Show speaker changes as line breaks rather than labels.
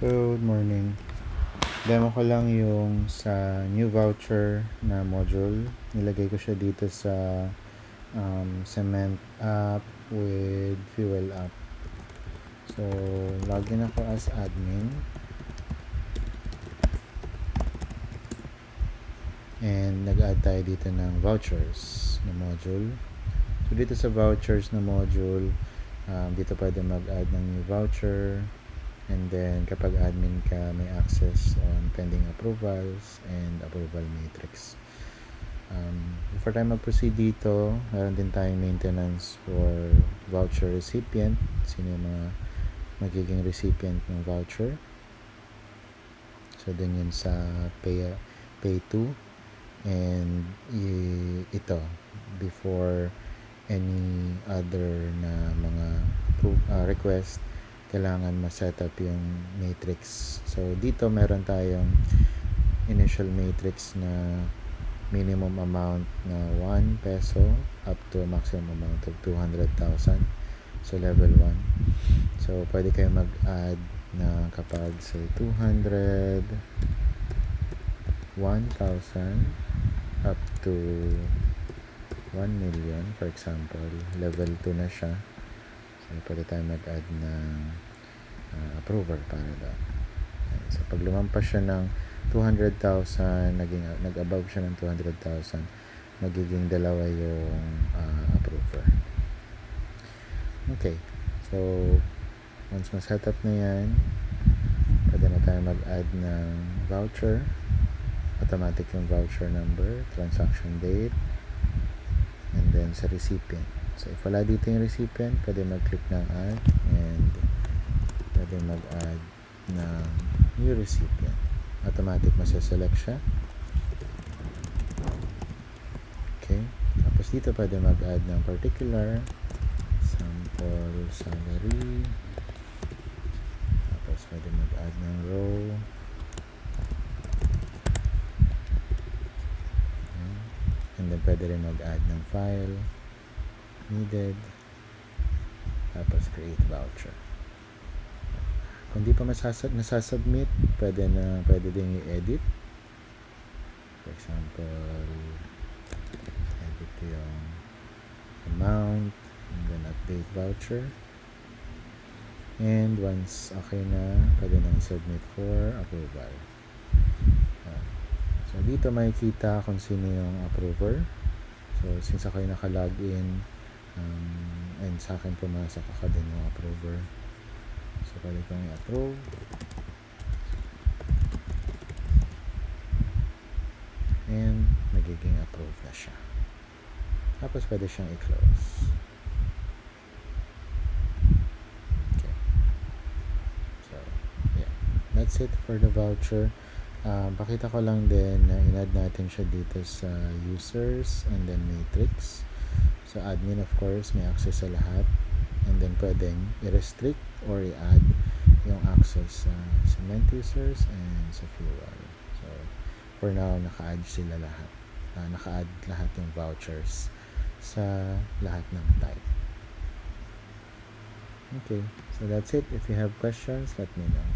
Good morning. Demo ko lang yung sa new voucher na module. Nilagay ko siya dito sa cement app with fuel app. So, login ako as admin. And nag-add tayo dito ng vouchers na module. So, dito sa vouchers na module, dito pwede mag-add ng new voucher. And then, kapag admin ka, may access on pending approvals and approval matrix. Before tayo mag-proceed dito, meron din tayong maintenance for voucher recipient. Sino yung mga magiging recipient ng voucher. So, dun yun sa pay to. And ito, before any other na mga request, kailangan ma-set up yung matrix. So, dito meron tayong initial matrix na minimum amount na 1 peso up to a maximum amount of 200,000. So, level 1. So, pwede kayo mag-add na kapag say 200, 1,000 up to 1 million, for example, level 2 na siya. So, pwede tayo mag-add ng approver para doon. So, pag lumampas siya ng 200,000, nag-above siya ng 200,000, magiging dalawa yung approver. Okay. So, once ma-set up na yan, pwede na tayo mag-add ng voucher. Automatic yung voucher number, transaction date, and then sa recipient. So, if wala dito yung recipient, pwede mag-click ng add and pwede mag-add ng new recipient. Automatic masaselect siya. Okay. Tapos dito pwede mag-add ng particular, sample salary. Tapos pwede mag-add ng row. And then pwede rin mag-add ng file needed. Tapos create voucher. Kung di pa nasasubmit, pwede din i-edit. For example, edit yung amount and then update voucher. And once okay na, pwede nang submit for approval. So, dito makikita kung sino yung approver. So, since ako yung naka-login, and sa akin pumasok ako din yung approver. So, pwede kong i-approve. And, magiging approve na siya. Tapos, pwede siyang i-close. Okay. So, yeah. That's it for the voucher. Pakita ko lang din na in-add natin siya dito sa users and then matrix. So, admin of course, may access sa lahat. And then, pwedeng i-restrict or i-add yung access sa cement users and sa fuel. So, for now, naka-add sila lahat. Naka-add lahat yung vouchers sa lahat ng type. Okay, so that's it. If you have questions, let me know.